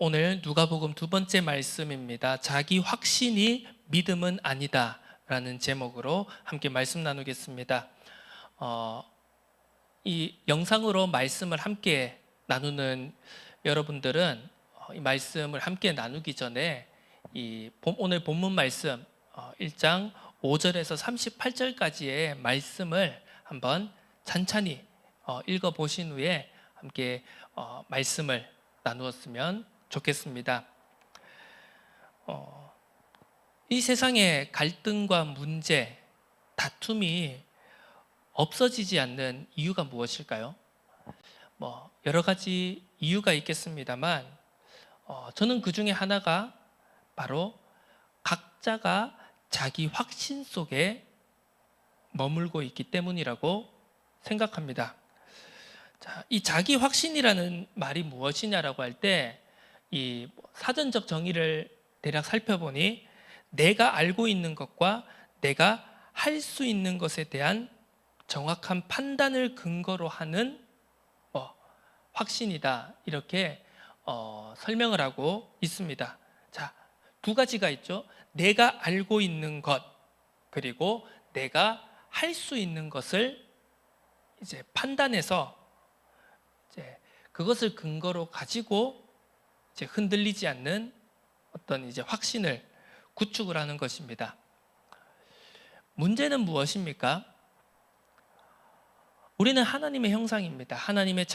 오늘 누가복음 두 번째 말씀입니다. 자기 확신이 믿음은 아니다 라는 제목으로 함께 말씀 나누겠습니다. 이 영상으로 말씀을 함께 나누는 여러분들은 이 말씀을 함께 나누기 전에 오늘 본문 말씀 1장 5절에서 38절까지의 말씀을 한번 찬찬히 읽어보신 후에 함께 말씀을 나누었으면 좋겠습니다. 이 세상의 갈등과 문제, 다툼이 없어지지 않는 이유가 무엇일까요? 여러 가지 이유가 있겠습니다만 저는 그 중에 하나가 바로 각자가 자기 확신 속에 머물고 있기 때문이라고 생각합니다. 자, 이 자기 확신이라는 말이 무엇이냐라고 할 때 이 사전적 정의를 대략 살펴보니 내가 알고 있는 것과 내가 할 수 있는 것에 대한 정확한 판단을 근거로 하는 확신이다, 이렇게 설명을 하고 있습니다. 자, 두 가지가 있죠. 내가 알고 있는 것, 그리고 내가 할 수 있는 것을 이제 판단해서 그것을 근거로 가지고 이제 흔들리지 않는 어떤 이제 확신을 구축을 하는 것입니다. 문제는 무엇입니까? 우리는 하나님의 형상입니다. 하나님의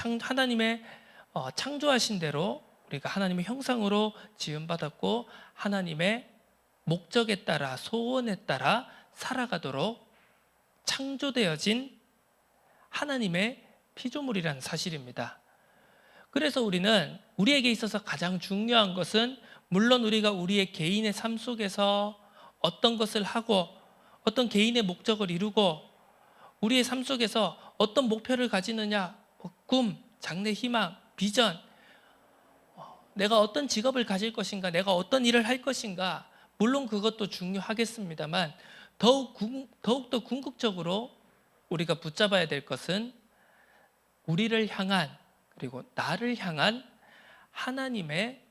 창조하신 대로 우리가 하나님의 형상으로 지음받았고 하나님의 목적에 따라, 소원에 따라 살아가도록 창조되어진 하나님의 피조물이라는 사실입니다. 그래서 우리에게 있어서 가장 중요한 것은, 물론 우리가 우리의 개인의 삶 속에서 어떤 것을 하고 어떤 개인의 목적을 이루고 우리의 삶 속에서 어떤 목표를 가지느냐, 꿈, 장래 희망, 비전, 내가 어떤 직업을 가질 것인가, 내가 어떤 일을 할 것인가, 물론 그것도 중요하겠습니다만 더욱더 궁극적으로 우리가 붙잡아야 될 것은 우리를 향한, 그리고 나를 향한 하나님의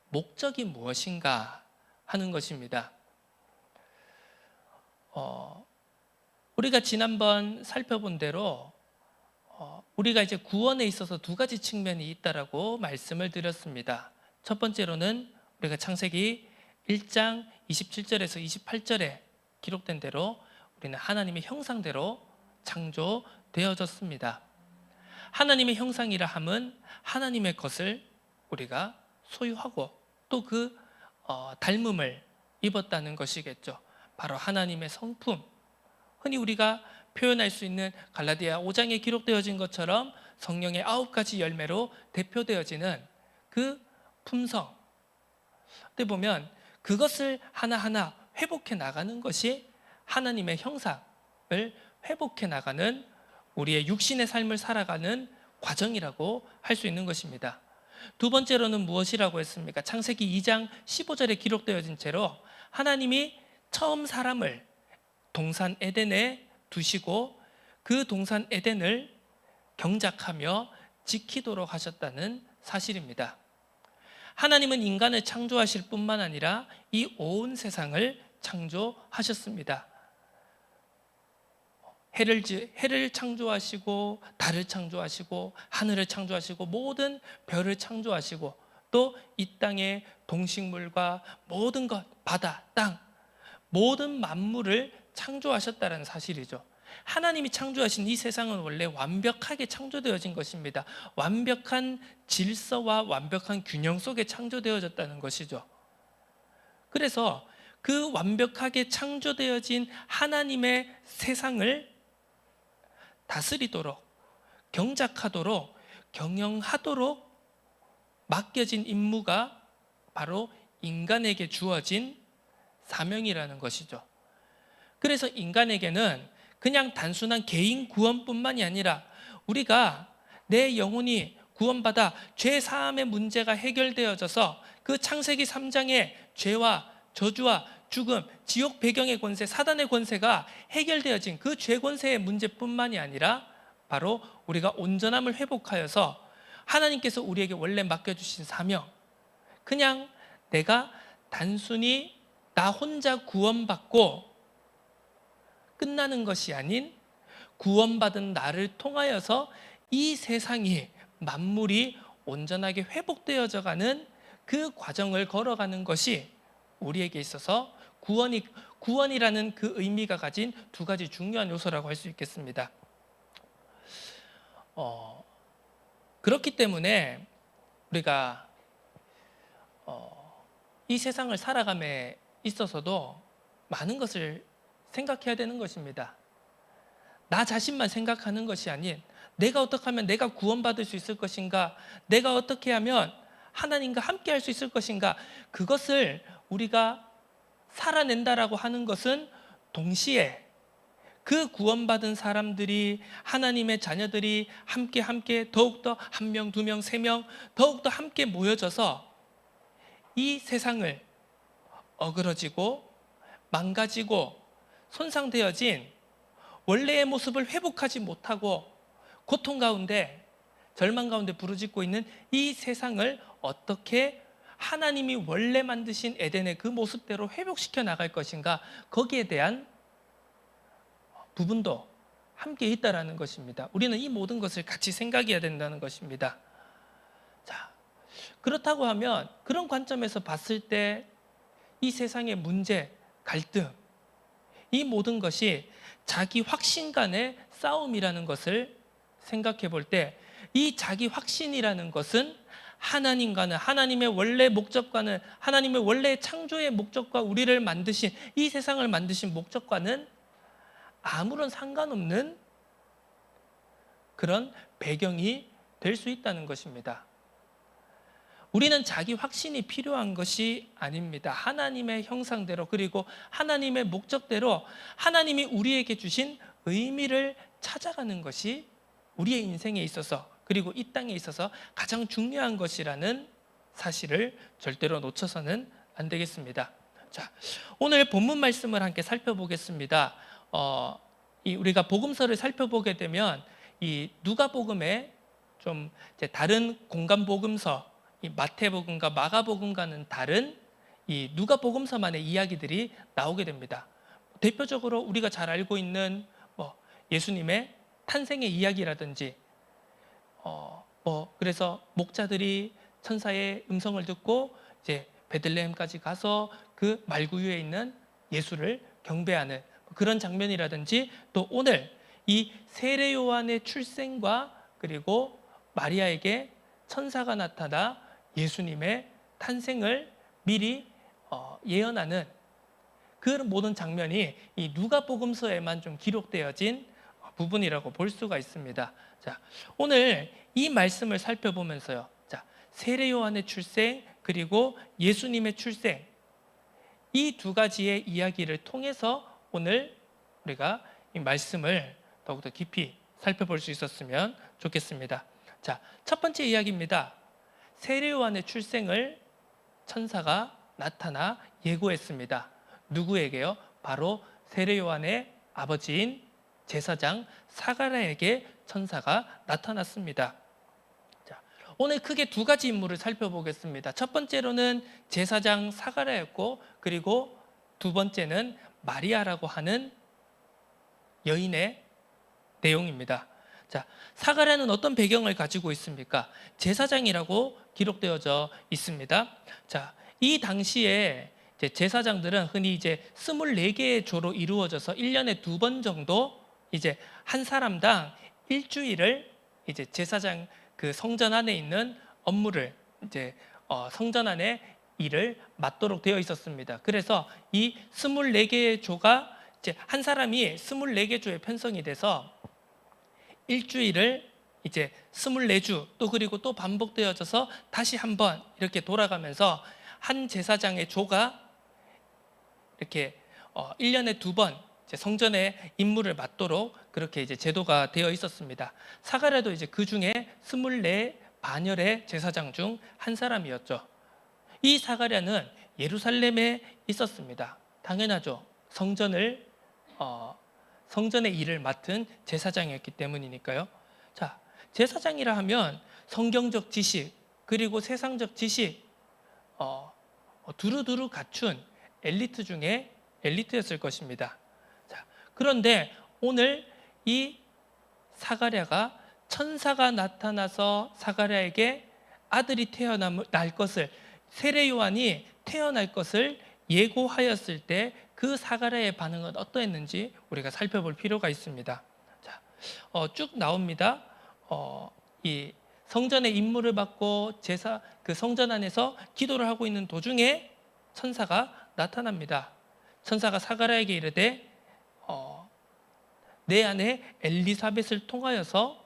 목적이 무엇인가 하는 것입니다. 우리가 지난번 살펴본 대로 우리가 이제 구원에 있어서 두 가지 측면이 있다라고 말씀을 드렸습니다. 첫 번째로는 우리가 창세기 1장 27절에서 28절에 기록된 대로 우리는 하나님의 형상대로 창조되어졌습니다. 하나님의 형상이라 함은 하나님의 것을 우리가 소유하고 또 그 닮음을 입었다는 것이겠죠. 바로 하나님의 성품, 흔히 우리가 표현할 수 있는 갈라디아 5장에 기록되어진 것처럼 성령의 9가지 열매로 대표되어지는 그 품성, 그때 보면 그것을 하나하나 회복해 나가는 것이 하나님의 형상을 회복해 나가는 우리의 육신의 삶을 살아가는 과정이라고 할 수 있는 것입니다. 두 번째로는 무엇이라고 했습니까? 창세기 2장 15절에 기록되어진 채로 하나님이 처음 사람을 동산 에덴에 두시고 그 동산 에덴을 경작하며 지키도록 하셨다는 사실입니다. 하나님은 인간을 창조하실 뿐만 아니라 이 온 세상을 창조하셨습니다. 해를 창조하시고 달을 창조하시고 하늘을 창조하시고 모든 별을 창조하시고 또 이 땅의 동식물과 모든 것, 바다, 땅, 모든 만물을 창조하셨다는 사실이죠. 하나님이 창조하신 이 세상은 원래 완벽하게 창조되어진 것입니다. 완벽한 질서와 완벽한 균형 속에 창조되어졌다는 것이죠. 그래서 그 완벽하게 창조되어진 하나님의 세상을 다스리도록, 경작하도록, 경영하도록 맡겨진 임무가 바로 인간에게 주어진 사명이라는 것이죠. 그래서 인간에게는 그냥 단순한 개인 구원뿐만이 아니라 우리가 내 영혼이 구원받아 죄 사함의 문제가 해결되어져서 그 창세기 3장의 죄와 저주와 죽음, 지옥 배경의 권세, 사단의 권세가 해결되어진 그 죄 권세의 문제뿐만이 아니라 바로 우리가 온전함을 회복하여서 하나님께서 우리에게 원래 맡겨주신 사명, 그냥 내가 단순히 나 혼자 구원받고 끝나는 것이 아닌 구원받은 나를 통하여서 이 세상이 만물이 온전하게 회복되어져 가는 그 과정을 걸어가는 것이 우리에게 있어서 구원이라는 그 의미가 가진 두 가지 중요한 요소라고 할 수 있겠습니다. 그렇기 때문에 우리가 이 세상을 살아감에 있어서도 많은 것을 생각해야 되는 것입니다. 나 자신만 생각하는 것이 아닌 내가 어떻게 하면 내가 구원받을 수 있을 것인가, 내가 어떻게 하면 하나님과 함께 할 수 있을 것인가, 그것을 우리가 살아낸다라고 하는 것은 동시에 그 구원받은 사람들이, 하나님의 자녀들이 함께 더욱더 한 명, 두 명, 세 명 더욱더 함께 모여져서 이 세상을 어그러지고 망가지고 손상되어진 원래의 모습을 회복하지 못하고 고통 가운데, 절망 가운데 부르짖고 있는 이 세상을 어떻게 하나님이 원래 만드신 에덴의 그 모습대로 회복시켜 나갈 것인가, 거기에 대한 부분도 함께 있다라는 것입니다. 우리는 이 모든 것을 같이 생각해야 된다는 것입니다. 자, 그렇다고 하면 그런 관점에서 봤을 때 이 세상의 문제, 갈등, 이 모든 것이 자기 확신 간의 싸움이라는 것을 생각해 볼 때, 이 자기 확신이라는 것은 하나님과는, 하나님의 원래 목적과는, 하나님의 원래 창조의 목적과 우리를 만드신, 이 세상을 만드신 목적과는 아무런 상관없는 그런 배경이 될 수 있다는 것입니다. 우리는 자기 확신이 필요한 것이 아닙니다. 하나님의 형상대로, 그리고 하나님의 목적대로 하나님이 우리에게 주신 의미를 찾아가는 것이 우리의 인생에 있어서, 그리고 이 땅에 있어서 가장 중요한 것이라는 사실을 절대로 놓쳐서는 안 되겠습니다. 자, 오늘 본문 말씀을 함께 살펴보겠습니다. 우리가 복음서를 살펴보게 되면 이 누가복음에 좀 다른 공간 복음서, 이 마태복음과 마가복음과는 다른 이 누가복음서만의 이야기들이 나오게 됩니다. 대표적으로 우리가 잘 알고 있는 예수님의 탄생의 이야기라든지, 그래서 목자들이 천사의 음성을 듣고 이제 베들레헴까지 가서 그 말구유에 있는 예수를 경배하는 그런 장면이라든지, 또 오늘 이 세례 요한의 출생과 그리고 마리아에게 천사가 나타나 예수님의 탄생을 미리 예언하는 그런 모든 장면이 이 누가복음서에만 좀 기록되어진 부분이라고 볼 수가 있습니다. 자, 오늘 이 말씀을 살펴보면서요. 자, 세례 요한의 출생 그리고 예수님의 출생, 이 두 가지의 이야기를 통해서 오늘 우리가 이 말씀을 더욱더 깊이 살펴볼 수 있었으면 좋겠습니다. 자, 첫 번째 이야기입니다. 세례 요한의 출생을 천사가 나타나 예고했습니다. 누구에게요? 바로 세례 요한의 아버지인 제사장 사가랴에게 천사가 나타났습니다. 자, 오늘 크게 두 가지 인물을 살펴보겠습니다. 첫 번째로는 제사장 사가랴였고, 그리고 두 번째는 마리아라고 하는 여인의 내용입니다. 자, 사가랴는 어떤 배경을 가지고 있습니까? 제사장이라고 기록되어져 있습니다. 자, 이 당시에 제사장들은 흔히 이제 24개의 조로 이루어져서 1년에 2번 정도 이제 한 사람당 일주일을 이제 제사장 그 성전 안에 있는 업무를 이제 성전 안에 일을 맡도록 되어 있었습니다. 그래서 이 24개의 조가 이제 한 사람이 24개 조에 편성이 돼서 일주일을 이제 24주 또 그리고 또 반복되어져서 다시 한번 이렇게 돌아가면서 한 제사장의 조가 이렇게 1년에 2번 성전의 임무를 맡도록 그렇게 이제 제도가 되어 있었습니다. 사가랴도 이제 그 중에 24 반열의 제사장 중 한 사람이었죠. 이 사가랴는 예루살렘에 있었습니다. 당연하죠. 성전의 일을 맡은 제사장이었기 때문이니까요. 자, 제사장이라 하면 성경적 지식 그리고 세상적 지식 두루두루 갖춘 엘리트 중에 엘리트였을 것입니다. 자, 그런데 오늘 이 사가랴가 천사가 나타나서 사가랴에게 아들이 태어날 것을, 세례 요한이 태어날 것을 예고하였을 때 그 사가랴의 반응은 어떠했는지 우리가 살펴볼 필요가 있습니다. 자, 쭉 나옵니다. 이 성전의 임무를 받고 그 성전 안에서 기도를 하고 있는 도중에 천사가 나타납니다. 천사가 사가랴에게 이르되 내 아내 엘리사벳을 통하여서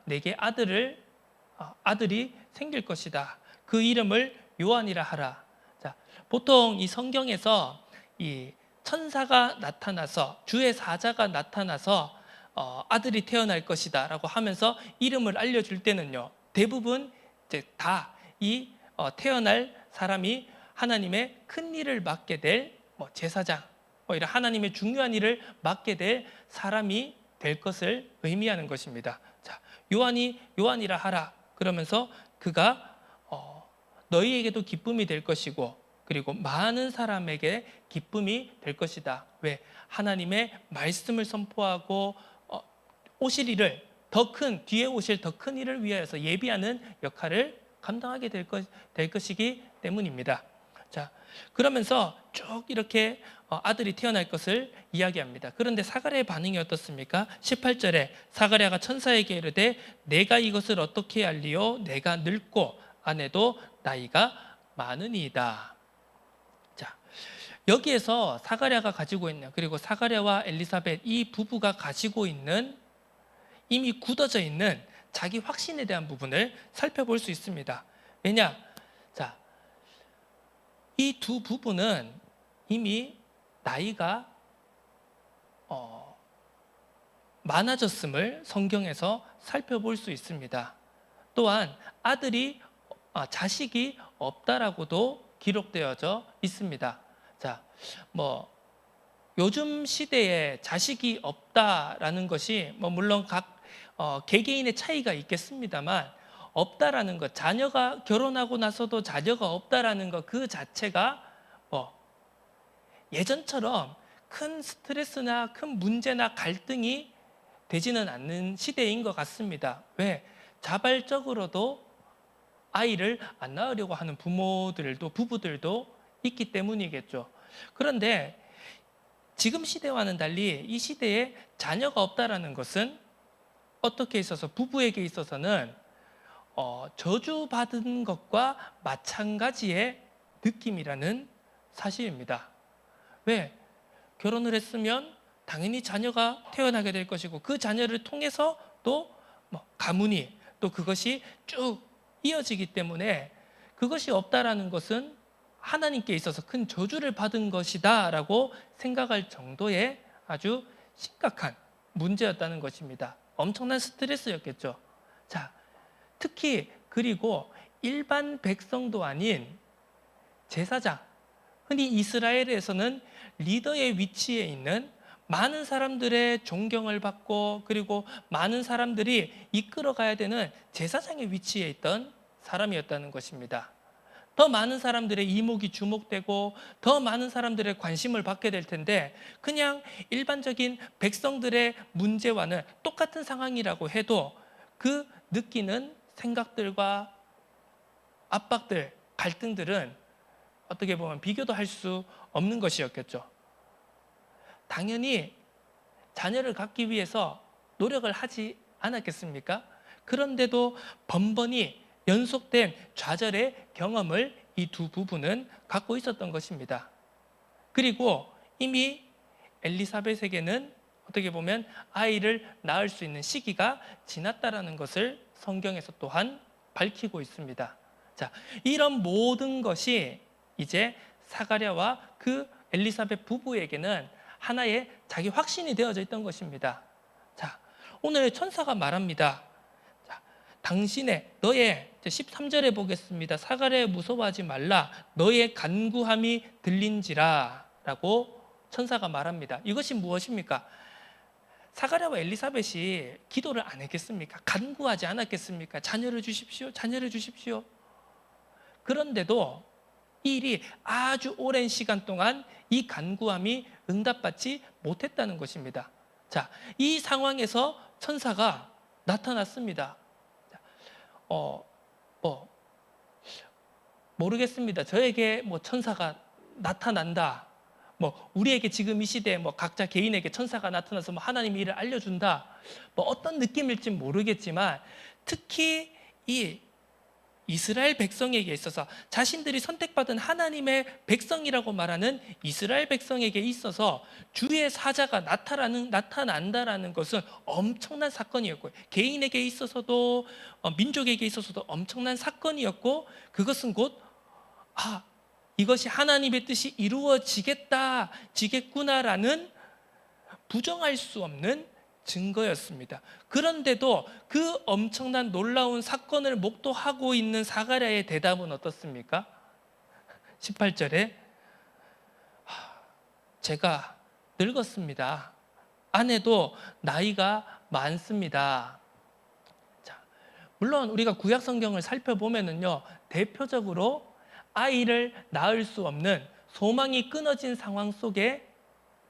내게 아들이 생길 것이다. 그 이름을 요한이라 하라. 자, 보통 이 성경에서 이 천사가 나타나서, 주의 사자가 나타나서 아들이 태어날 것이다라고 하면서 이름을 알려줄 때는요, 대부분 이제 다 이 태어날 사람이 하나님의 큰 일을 맡게 될 제사장, 이런 하나님의 중요한 일을 맡게 될 사람이 될 것을 의미하는 것입니다. 자, 요한이라 하라. 그러면서 그가 너희에게도 기쁨이 될 것이고, 그리고 많은 사람에게 기쁨이 될 것이다. 왜? 하나님의 말씀을 선포하고 뒤에 오실 더 큰 일을 위하여서 예비하는 역할을 감당하게 될 것이기 때문입니다. 자, 그러면서 쭉 이렇게 아들이 태어날 것을 이야기합니다. 그런데 사가랴의 반응이 어떻습니까? 18절에 사가랴가 천사에게 이르되 내가 이것을 어떻게 알리요? 내가 늙고 아내도 나이가 많으니이다. 자, 여기에서 사가랴가 가지고 있는, 그리고 사가랴와 엘리사벳 이 부부가 가지고 있는, 이미 굳어져 있는 자기 확신에 대한 부분을 살펴볼 수 있습니다. 왜냐? 자, 이 두 부부는 이미 나이가 많아졌음을 성경에서 살펴볼 수 있습니다. 또한 자식이 없다라고도 기록되어져 있습니다. 자, 요즘 시대에 자식이 없다라는 것이 물론 각 개개인의 차이가 있겠습니다만, 없다라는 것, 자녀가 결혼하고 나서도 자녀가 없다라는 것 그 자체가 예전처럼 큰 스트레스나 큰 문제나 갈등이 되지는 않는 시대인 것 같습니다. 왜? 자발적으로도 아이를 안 낳으려고 하는 부부들도 있기 때문이겠죠. 그런데 지금 시대와는 달리 이 시대에 자녀가 없다라는 것은 어떻게 있어서 부부에게 있어서는 저주받은 것과 마찬가지의 느낌이라는 사실입니다. 왜? 결혼을 했으면 당연히 자녀가 태어나게 될 것이고, 그 자녀를 통해서 또 가문이, 또 그것이 쭉 이어지기 때문에 그것이 없다라는 것은 하나님께 있어서 큰 저주를 받은 것이다 라고 생각할 정도의 아주 심각한 문제였다는 것입니다. 엄청난 스트레스였겠죠. 자, 특히 그리고 일반 백성도 아닌 제사장, 흔히 이스라엘에서는 리더의 위치에 있는, 많은 사람들의 존경을 받고 그리고 많은 사람들이 이끌어가야 되는 제사장의 위치에 있던 사람이었다는 것입니다. 더 많은 사람들의 이목이 주목되고 더 많은 사람들의 관심을 받게 될 텐데, 그냥 일반적인 백성들의 문제와는 똑같은 상황이라고 해도 그 느끼는 생각들과 압박들, 갈등들은 어떻게 보면 비교도 할 수 없는 것이었겠죠. 당연히 자녀를 갖기 위해서 노력을 하지 않았겠습니까? 그런데도 번번이 연속된 좌절의 경험을 이 두 부부는 갖고 있었던 것입니다. 그리고 이미 엘리사벳에게는 어떻게 보면 아이를 낳을 수 있는 시기가 지났다라는 것을 성경에서 또한 밝히고 있습니다. 자, 이런 모든 것이 이제 사가랴와 그 엘리사벳 부부에게는 하나의 자기 확신이 되어져 있던 것입니다. 자, 오늘 천사가 말합니다. 자, 너의 13절에 보겠습니다. 사가랴에 무서워하지 말라. 너의 간구함이 들린지라 라고 천사가 말합니다. 이것이 무엇입니까? 사가랴와 엘리사벳이 기도를 안 했겠습니까? 간구하지 않았겠습니까? 자녀를 주십시오. 자녀를 주십시오. 그런데도 이 일이 아주 오랜 시간 동안 이 간구함이 응답받지 못했다는 것입니다. 자, 이 상황에서 천사가 나타났습니다. 뭐 모르겠습니다. 저에게 뭐 천사가 나타난다. 뭐 우리에게 지금 이 시대에 뭐 각자 개인에게 천사가 나타나서 뭐 하나님의 일을 알려준다. 뭐 어떤 느낌일지 모르겠지만 특히 이 이스라엘 백성에게 있어서 자신들이 선택받은 하나님의 백성이라고 말하는 이스라엘 백성에게 있어서 주의 사자가 나타난다라는 것은 엄청난 사건이었고 개인에게 있어서도 민족에게 있어서도 엄청난 사건이었고 그것은 곧 이것이 하나님의 뜻이 지겠구나라는 부정할 수 없는 증거였습니다. 그런데도 그 엄청난 놀라운 사건을 목도하고 있는 사가랴의 대답은 어떻습니까? 18절에 제가 늙었습니다. 아내도 나이가 많습니다. 자, 물론 우리가 구약 성경을 살펴보면은요, 대표적으로 아이를 낳을 수 없는 소망이 끊어진 상황 속에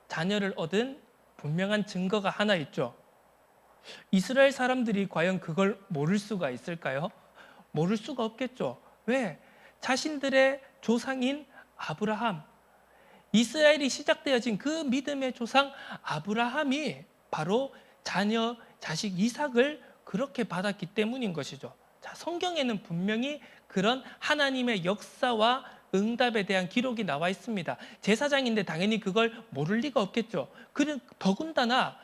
자녀를 얻은 분명한 증거가 하나 있죠. 이스라엘 사람들이 과연 그걸 모를 수가 있을까요? 모를 수가 없겠죠. 왜? 자신들의 조상인 아브라함, 이스라엘이 시작되어진 그 믿음의 조상 아브라함이 바로 자식 이삭을 그렇게 받았기 때문인 것이죠. 자, 성경에는 분명히 그런 하나님의 역사와 응답에 대한 기록이 나와 있습니다. 제사장인데 당연히 그걸 모를 리가 없겠죠. 더군다나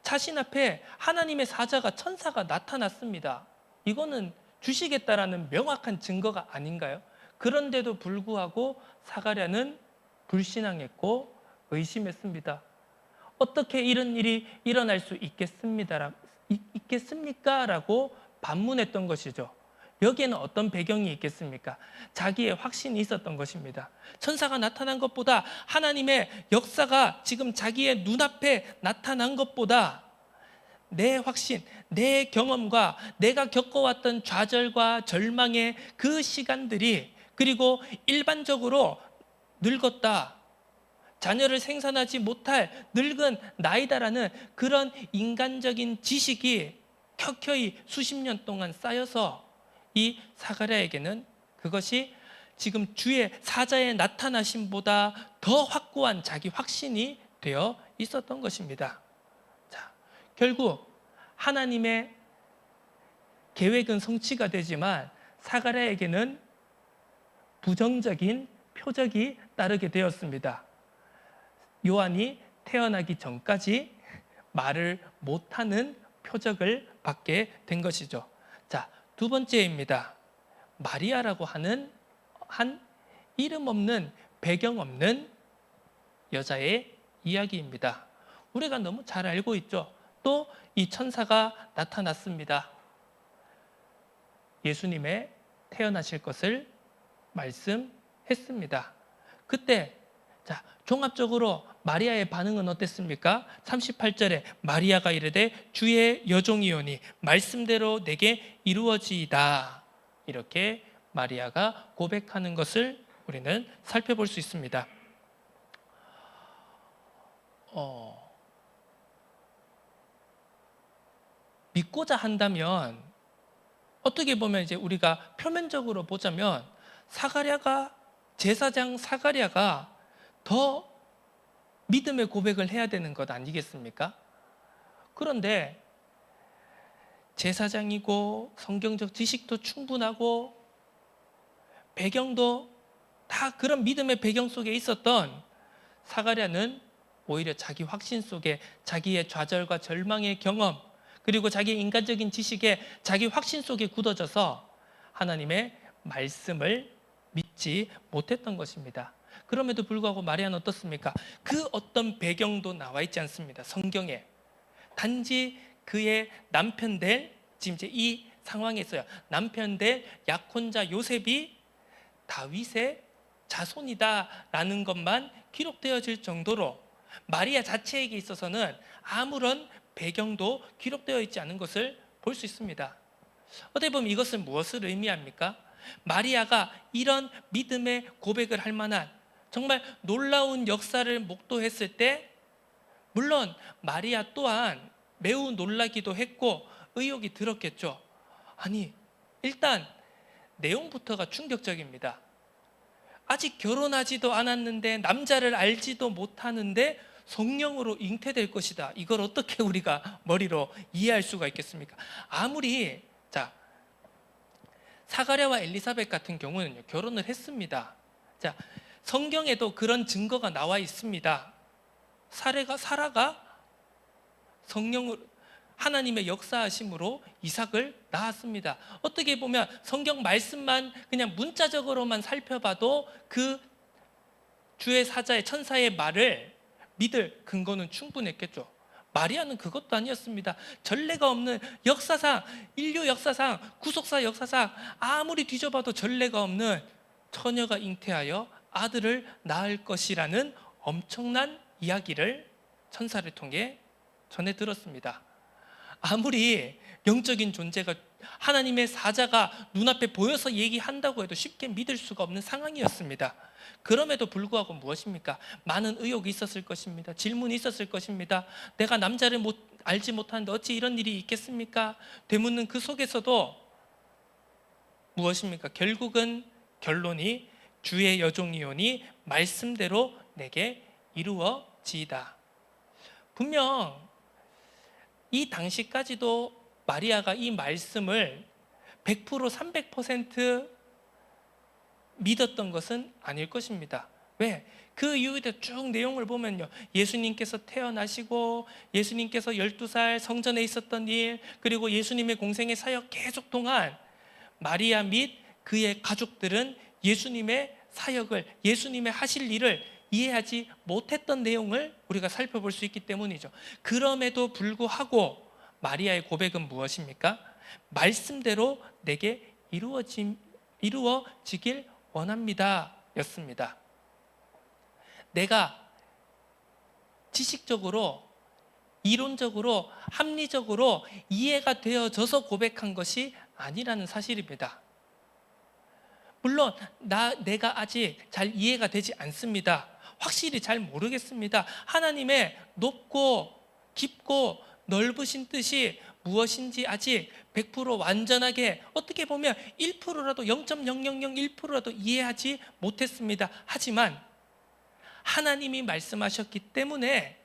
자신 앞에 하나님의 천사가 나타났습니다. 이거는 주시겠다라는 명확한 증거가 아닌가요? 그런데도 불구하고 사가랴는 불신앙했고 의심했습니다. 어떻게 이런 일이 일어날 수 있겠습니까? 라고 반문했던 것이죠. 여기에는 어떤 배경이 있겠습니까? 자기의 확신이 있었던 것입니다. 천사가 나타난 것보다 하나님의 역사가 지금 자기의 눈앞에 나타난 것보다 내 확신, 내 경험과 내가 겪어왔던 좌절과 절망의 그 시간들이 그리고 일반적으로 늙었다, 자녀를 생산하지 못할 늙은 나이다라는 그런 인간적인 지식이 켜켜이 수십 년 동안 쌓여서 이 사가랴에게는 그것이 지금 주의 사자의 나타나심보다 더 확고한 자기 확신이 되어 있었던 것입니다. 자, 결국 하나님의 계획은 성취가 되지만 사가랴에게는 부정적인 표적이 따르게 되었습니다. 요한이 태어나기 전까지 말을 못하는 표적을 받게 된 것이죠. 자, 두 번째입니다. 마리아라고 하는 한 이름 없는 배경 없는 여자의 이야기입니다. 우리가 너무 잘 알고 있죠. 또 이 천사가 나타났습니다. 예수님의 태어나실 것을 말씀했습니다. 그때 자, 종합적으로 마리아의 반응은 어땠습니까? 38절에 마리아가 이르되 주의 여종이오니 말씀대로 내게 이루어지이다. 이렇게 마리아가 고백하는 것을 우리는 살펴볼 수 있습니다. 믿고자 한다면 어떻게 보면 이제 우리가 표면적으로 보자면 제사장 사가랴가 더 믿음의 고백을 해야 되는 것 아니겠습니까? 그런데 제사장이고 성경적 지식도 충분하고 배경도 다 그런 믿음의 배경 속에 있었던 사가랴는 오히려 자기 확신 속에 자기의 좌절과 절망의 경험 그리고 자기의 인간적인 지식에 자기 확신 속에 굳어져서 하나님의 말씀을 믿지 못했던 것입니다. 그럼에도 불구하고 마리아는 어떻습니까? 그 어떤 배경도 나와 있지 않습니다. 성경에. 단지 그의 남편 지금 이제 이 상황에 있어요. 남편 약혼자 요셉이 다윗의 자손이다라는 것만 기록되어질 정도로 마리아 자체에게 있어서는 아무런 배경도 기록되어 있지 않은 것을 볼 수 있습니다. 어떻게 보면 이것은 무엇을 의미합니까? 마리아가 이런 믿음의 고백을 할 만한 정말 놀라운 역사를 목도했을 때, 물론 마리아 또한 매우 놀라기도 했고 의욕이 들었겠죠. 아니, 일단 내용부터가 충격적입니다. 아직 결혼하지도 않았는데, 남자를 알지도 못하는데 성령으로 잉태될 것이다. 이걸 어떻게 우리가 머리로 이해할 수가 있겠습니까? 아무리 사가랴와 엘리사벳 같은 경우는 결혼을 했습니다. 성경에도 그런 증거가 나와 있습니다. 사라가 성령으로, 하나님의 역사하심으로 이삭을 낳았습니다. 어떻게 보면 성경 말씀만 그냥 문자적으로만 살펴봐도 그 주의 사자의 천사의 말을 믿을 근거는 충분했겠죠. 마리아는 그것도 아니었습니다. 전례가 없는 역사상, 인류 역사상, 구속사 역사상 아무리 뒤져봐도 전례가 없는 처녀가 잉태하여 아들을 낳을 것이라는 엄청난 이야기를 천사를 통해 전해 들었습니다. 아무리 영적인 존재가, 하나님의 사자가 눈앞에 보여서 얘기한다고 해도 쉽게 믿을 수가 없는 상황이었습니다. 그럼에도 불구하고 무엇입니까? 많은 의혹이 있었을 것입니다. 질문이 있었을 것입니다. 내가 남자를 알지 못하는데 어찌 이런 일이 있겠습니까? 되묻는 그 속에서도 무엇입니까? 결국은 결론이 주의 여종이오니 말씀대로 내게 이루어지이다. 분명 이 당시까지도 마리아가 이 말씀을 100% 300% 믿었던 것은 아닐 것입니다. 왜? 그 이후에 쭉 내용을 보면요, 예수님께서 태어나시고 예수님께서 12살 성전에 있었던 일, 그리고 예수님의 공생의 사역 계속 동안 마리아 및 그의 가족들은 예수님의 사역을, 예수님의 하실 일을 이해하지 못했던 내용을 우리가 살펴볼 수 있기 때문이죠. 그럼에도 불구하고 마리아의 고백은 무엇입니까? 말씀대로 내게 이루어지길 원합니다 였습니다. 내가 지식적으로, 이론적으로, 합리적으로 이해가 되어져서 고백한 것이 아니라는 사실입니다. 물론 내가 아직 잘 이해가 되지 않습니다. 확실히 잘 모르겠습니다. 하나님의 높고 깊고 넓으신 뜻이 무엇인지 아직 100% 완전하게, 어떻게 보면 1%라도 0.0001%라도 이해하지 못했습니다. 하지만 하나님이 말씀하셨기 때문에,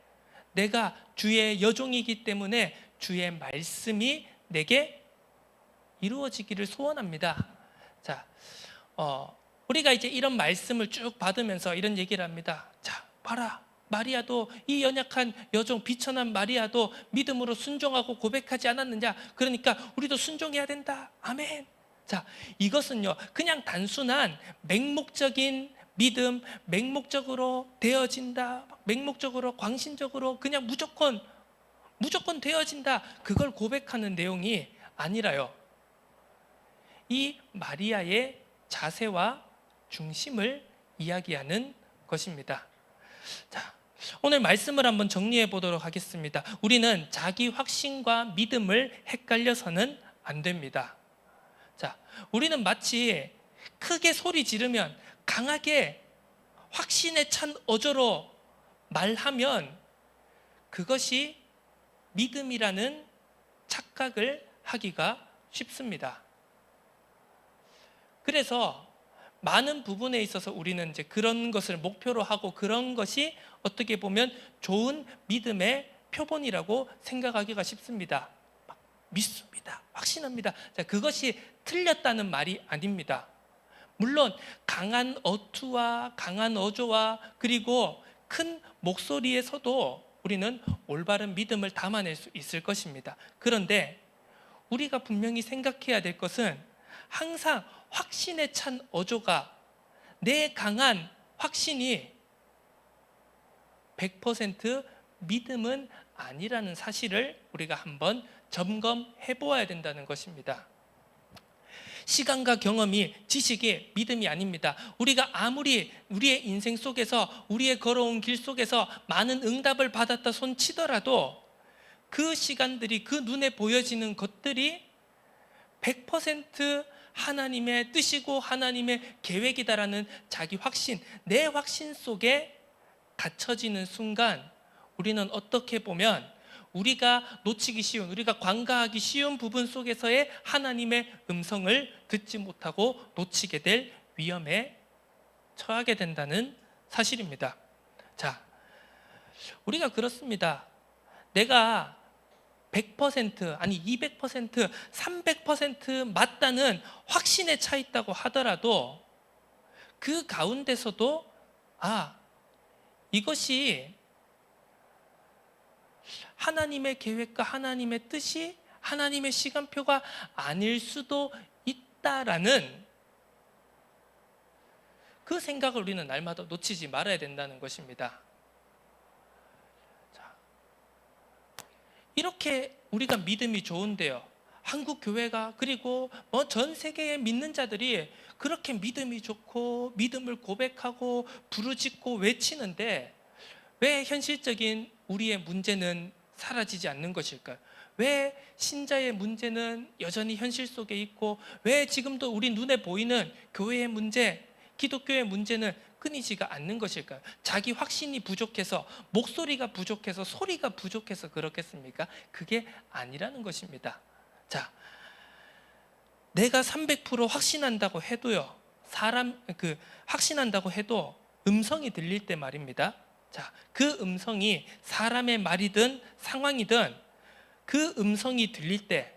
내가 주의 여종이기 때문에 주의 말씀이 내게 이루어지기를 소원합니다. 우리가 이제 이런 말씀을 쭉 받으면서 이런 얘기를 합니다. 자, 봐라, 마리아도, 이 연약한 여종 비천한 마리아도 믿음으로 순종하고 고백하지 않았느냐? 그러니까 우리도 순종해야 된다. 아멘. 자, 이것은요, 그냥 단순한 맹목적인 믿음, 맹목적으로 되어진다, 맹목적으로 광신적으로 그냥 무조건 되어진다, 그걸 고백하는 내용이 아니라요, 이 마리아의 자세와 중심을 이야기하는 것입니다. 자, 오늘 말씀을 한번 정리해 보도록 하겠습니다. 우리는 자기 확신과 믿음을 헷갈려서는 안 됩니다. 자, 우리는 마치 크게 소리 지르면, 강하게 확신에 찬 어조로 말하면 그것이 믿음이라는 착각을 하기가 쉽습니다. 그래서 많은 부분에 있어서 우리는 이제 그런 것을 목표로 하고, 그런 것이 어떻게 보면 좋은 믿음의 표본이라고 생각하기가 쉽습니다. 믿습니다, 확신합니다. 자, 그것이 틀렸다는 말이 아닙니다. 물론 강한 어투와 강한 어조와 그리고 큰 목소리에서도 우리는 올바른 믿음을 담아낼 수 있을 것입니다. 그런데 우리가 분명히 생각해야 될 것은, 항상 확신에 찬 어조가, 내 강한 확신이 100% 믿음은 아니라는 사실을 우리가 한번 점검해 보아야 된다는 것입니다. 시간과 경험이, 지식이 믿음이 아닙니다. 우리가 아무리 우리의 인생 속에서, 우리의 걸어온 길 속에서 많은 응답을 받았다 손치더라도 그 시간들이, 그 눈에 보여지는 것들이 100% 하나님의 뜻이고 하나님의 계획이다라는 자기 확신, 내 확신 속에 갇혀지는 순간 우리는 어떻게 보면 우리가 놓치기 쉬운, 우리가 관가하기 쉬운 부분 속에서의 하나님의 음성을 듣지 못하고 놓치게 될 위험에 처하게 된다는 사실입니다. 자, 우리가 그렇습니다. 내가 100% 아니 200% 300% 맞다는 확신에 차 있다고 하더라도 그 가운데서도 이것이 하나님의 계획과 하나님의 뜻이 하나님의 시간표가 아닐 수도 있다라는 그 생각을 우리는 날마다 놓치지 말아야 된다는 것입니다. 자, 이렇게 우리가 믿음이 좋은데요, 한국 교회가 그리고 전 세계의 믿는 자들이 그렇게 믿음이 좋고 믿음을 고백하고 부르짖고 외치는데 왜 현실적인 우리의 문제는 사라지지 않는 것일까요? 왜 신자의 문제는 여전히 현실 속에 있고 왜 지금도 우리 눈에 보이는 교회의 문제, 기독교의 문제는 끊이지가 않는 것일까요? 자기 확신이 부족해서, 목소리가 부족해서, 소리가 부족해서 그렇겠습니까? 그게 아니라는 것입니다. 자, 내가 300% 확신한다고 해도요, 확신한다고 해도 음성이 들릴 때 말입니다. 자, 그 음성이 사람의 말이든 상황이든 그 음성이 들릴 때,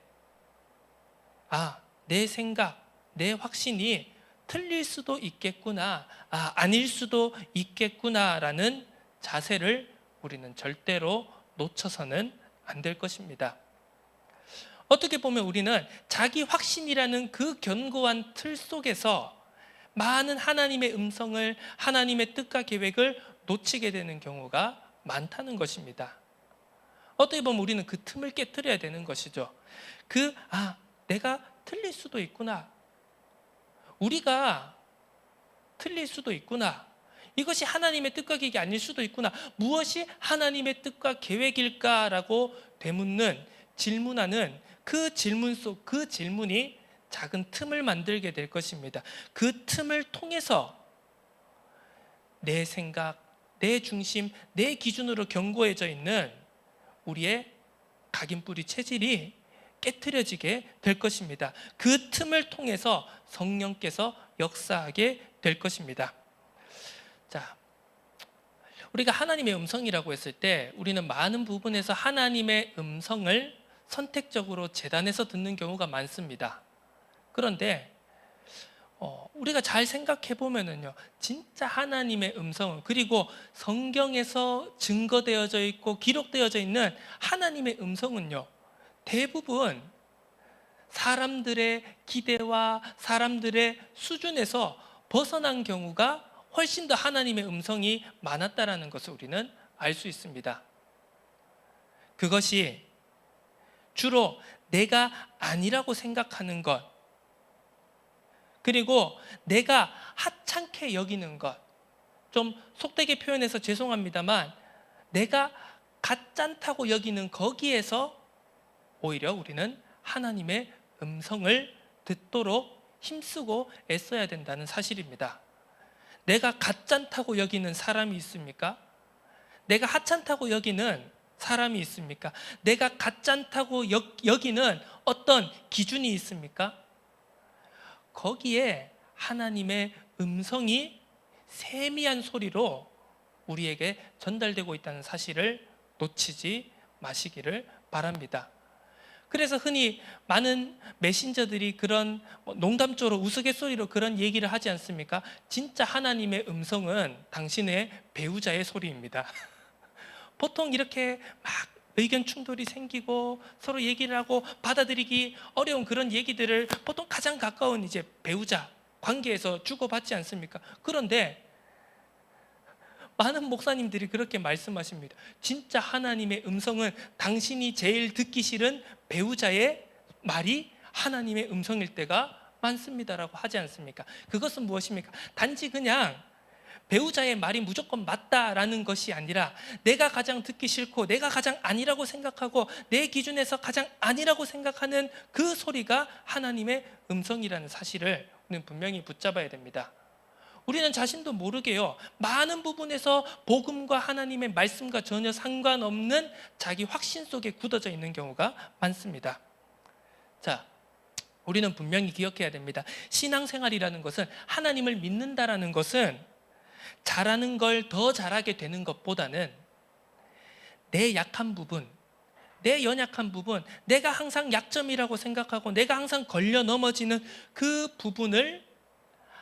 내 생각, 내 확신이 틀릴 수도 있겠구나, 아닐 수도 있겠구나라는 자세를 우리는 절대로 놓쳐서는 안 될 것입니다. 어떻게 보면 우리는 자기 확신이라는 그 견고한 틀 속에서 많은 하나님의 음성을, 하나님의 뜻과 계획을 놓치게 되는 경우가 많다는 것입니다. 어떻게 보면 우리는 그 틈을 깨트려야 되는 것이죠. 내가 틀릴 수도 있구나, 우리가 틀릴 수도 있구나, 이것이 하나님의 뜻과 계획이 아닐 수도 있구나, 무엇이 하나님의 뜻과 계획일까라고 되묻는, 질문하는 그 질문 속, 그 질문이 작은 틈을 만들게 될 것입니다. 그 틈을 통해서 내 생각, 내 중심, 내 기준으로 견고해져 있는 우리의 각인뿌리 체질이 깨트려지게 될 것입니다. 그 틈을 통해서 성령께서 역사하게 될 것입니다. 자, 우리가 하나님의 음성이라고 했을 때 우리는 많은 부분에서 하나님의 음성을 선택적으로 재단해서 듣는 경우가 많습니다. 그런데 우리가 잘 생각해 보면은요, 진짜 하나님의 음성은, 그리고 성경에서 증거되어져 있고 기록되어져 있는 하나님의 음성은요, 대부분 사람들의 기대와 사람들의 수준에서 벗어난 경우가 훨씬 더 하나님의 음성이 많았다라는 것을 우리는 알 수 있습니다. 그것이 주로 내가 아니라고 생각하는 것, 그리고 내가 하찮게 여기는 것, 좀 속되게 표현해서 죄송합니다만 내가 가짠다고 여기는 거기에서 오히려 우리는 하나님의 음성을 듣도록 힘쓰고 애써야 된다는 사실입니다. 내가 가짠다고 여기는 사람이 있습니까? 내가 하찮다고 여기는 사람이 있습니까? 내가 가짠다고 여기는 어떤 기준이 있습니까? 거기에 하나님의 음성이 세미한 소리로 우리에게 전달되고 있다는 사실을 놓치지 마시기를 바랍니다. 그래서 흔히 많은 메신저들이 그런 농담조로 우스갯소리로 그런 얘기를 하지 않습니까? 진짜 하나님의 음성은 당신의 배우자의 소리입니다. 보통 이렇게 막 의견 충돌이 생기고 서로 얘기를 하고 받아들이기 어려운 그런 얘기들을 보통 가장 가까운 이제 배우자 관계에서 주고받지 않습니까? 그런데 많은 목사님들이 그렇게 말씀하십니다. 진짜 하나님의 음성은 당신이 제일 듣기 싫은 배우자의 말이 하나님의 음성일 때가 많습니다라고 하지 않습니까? 그것은 무엇입니까? 단지 그냥 배우자의 말이 무조건 맞다라는 것이 아니라 내가 가장 듣기 싫고 내가 가장 아니라고 생각하고 내 기준에서 가장 아니라고 생각하는 그 소리가 하나님의 음성이라는 사실을 우리는 분명히 붙잡아야 됩니다. 우리는 자신도 모르게요, 많은 부분에서 복음과 하나님의 말씀과 전혀 상관없는 자기 확신 속에 굳어져 있는 경우가 많습니다. 자, 우리는 분명히 기억해야 됩니다. 신앙생활이라는 것은, 하나님을 믿는다라는 것은 잘하는 걸 더 잘하게 되는 것보다는 내 약한 부분, 내 연약한 부분, 내가 항상 약점이라고 생각하고 내가 항상 걸려 넘어지는 그 부분을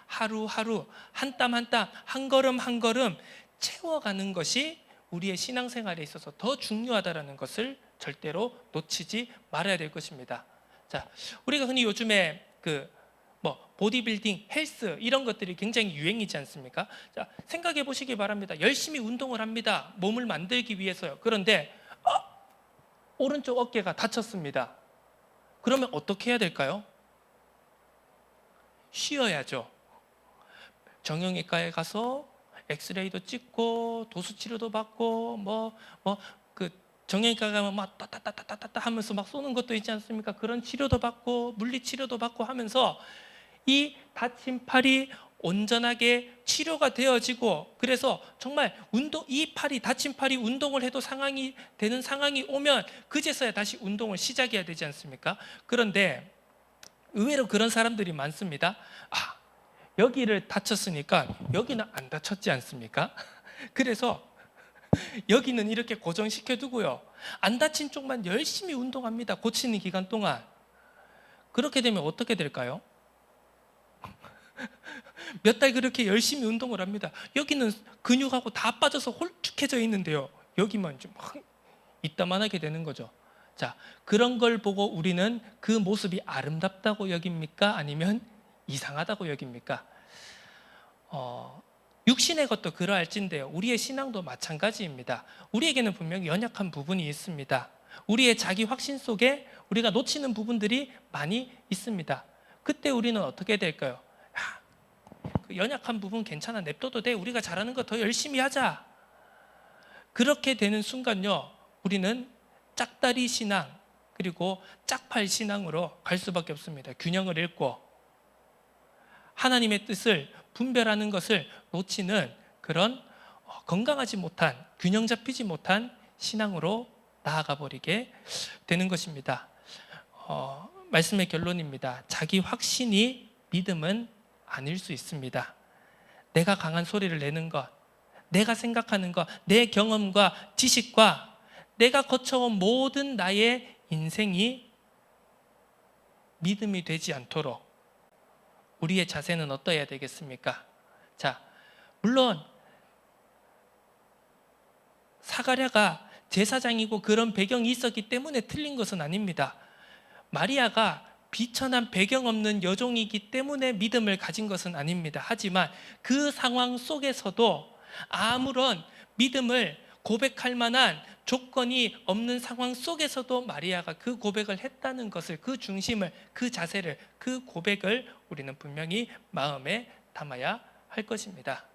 하루하루 한 땀 한 땀, 한 걸음 한 걸음 채워가는 것이 우리의 신앙생활에 있어서 더 중요하다는 것을 절대로 놓치지 말아야 될 것입니다. 자, 우리가 흔히 요즘에 보디빌딩, 헬스 이런 것들이 굉장히 유행이지 않습니까? 자, 생각해 보시기 바랍니다. 열심히 운동을 합니다. 몸을 만들기 위해서요. 그런데 오른쪽 어깨가 다쳤습니다. 그러면 어떻게 해야 될까요? 쉬어야죠. 정형외과에 가서 엑스레이도 찍고 도수 치료도 받고 정형외과 가면 막 따따따따따 하면서 막 쏘는 것도 있지 않습니까? 그런 치료도 받고 물리 치료도 받고 하면서 이 다친 팔이 온전하게 치료가 되어지고, 그래서 정말 이 다친 팔이 운동을 해도 상황이 되는 상황이 오면 그제서야 다시 운동을 시작해야 되지 않습니까? 그런데 의외로 그런 사람들이 많습니다. 여기를 다쳤으니까 여기는 안 다쳤지 않습니까? 그래서 여기는 이렇게 고정시켜 두고요, 안 다친 쪽만 열심히 운동합니다. 고치는 기간 동안. 그렇게 되면 어떻게 될까요? 몇 달 그렇게 열심히 운동을 합니다. 여기는 근육하고 다 빠져서 홀쭉해져 있는데요, 여기만 좀 이따만하게 되는 거죠. 자, 그런 걸 보고 우리는 그 모습이 아름답다고 여깁니까? 아니면 이상하다고 여깁니까? 육신의 것도 그러할진데요, 우리의 신앙도 마찬가지입니다. 우리에게는 분명히 연약한 부분이 있습니다. 우리의 자기 확신 속에 우리가 놓치는 부분들이 많이 있습니다. 그때 우리는 어떻게 될까요? 그 연약한 부분 괜찮아, 냅둬도 돼, 우리가 잘하는 거 더 열심히 하자. 그렇게 되는 순간요, 우리는 짝다리 신앙, 그리고 짝팔 신앙으로 갈 수밖에 없습니다. 균형을 잃고 하나님의 뜻을 분별하는 것을 놓치는 그런 건강하지 못한, 균형 잡히지 못한 신앙으로 나아가 버리게 되는 것입니다. 말씀의 결론입니다. 자기 확신이 믿음은 아닐 수 있습니다. 내가 강한 소리를 내는 것, 내가 생각하는 것, 내 경험과 지식과 내가 거쳐온 모든 나의 인생이 믿음이 되지 않도록 우리의 자세는 어떠해야 되겠습니까? 자, 물론 사가랴가 제사장이고 그런 배경이 있었기 때문에 틀린 것은 아닙니다. 마리아가 비천한 배경 없는 여종이기 때문에 믿음을 가진 것은 아닙니다. 하지만 그 상황 속에서도 아무런 믿음을 고백할 만한 조건이 없는 상황 속에서도 마리아가 그 고백을 했다는 것을, 그 중심을, 그 자세를, 그 고백을 우리는 분명히 마음에 담아야 할 것입니다.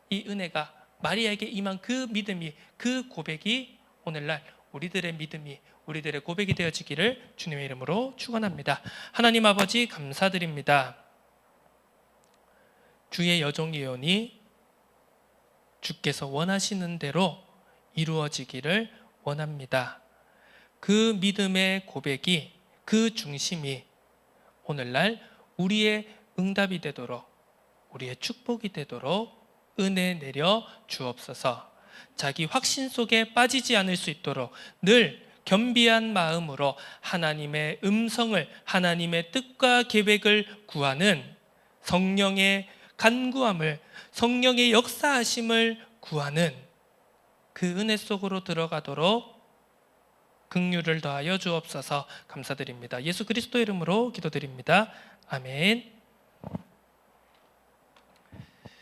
이 은혜가 마리아에게 임한 그 믿음이, 그 고백이 오늘날 우리들의 믿음이, 우리들의 고백이 되어지기를 주님의 이름으로 축원합니다. 하나님 아버지, 감사드립니다. 주의 여종이오니 주께서 원하시는 대로 이루어지기를 원합니다. 그 믿음의 고백이, 그 중심이 오늘날 우리의 응답이 되도록, 우리의 축복이 되도록 은혜 내려 주옵소서. 자기 확신 속에 빠지지 않을 수 있도록 늘 겸비한 마음으로 하나님의 음성을, 하나님의 뜻과 계획을 구하는 성령의 간구함을, 성령의 역사하심을 구하는 그 은혜 속으로 들어가도록 긍휼을 더하여 주옵소서. 감사드립니다. 예수 그리스도 이름으로 기도드립니다. 아멘.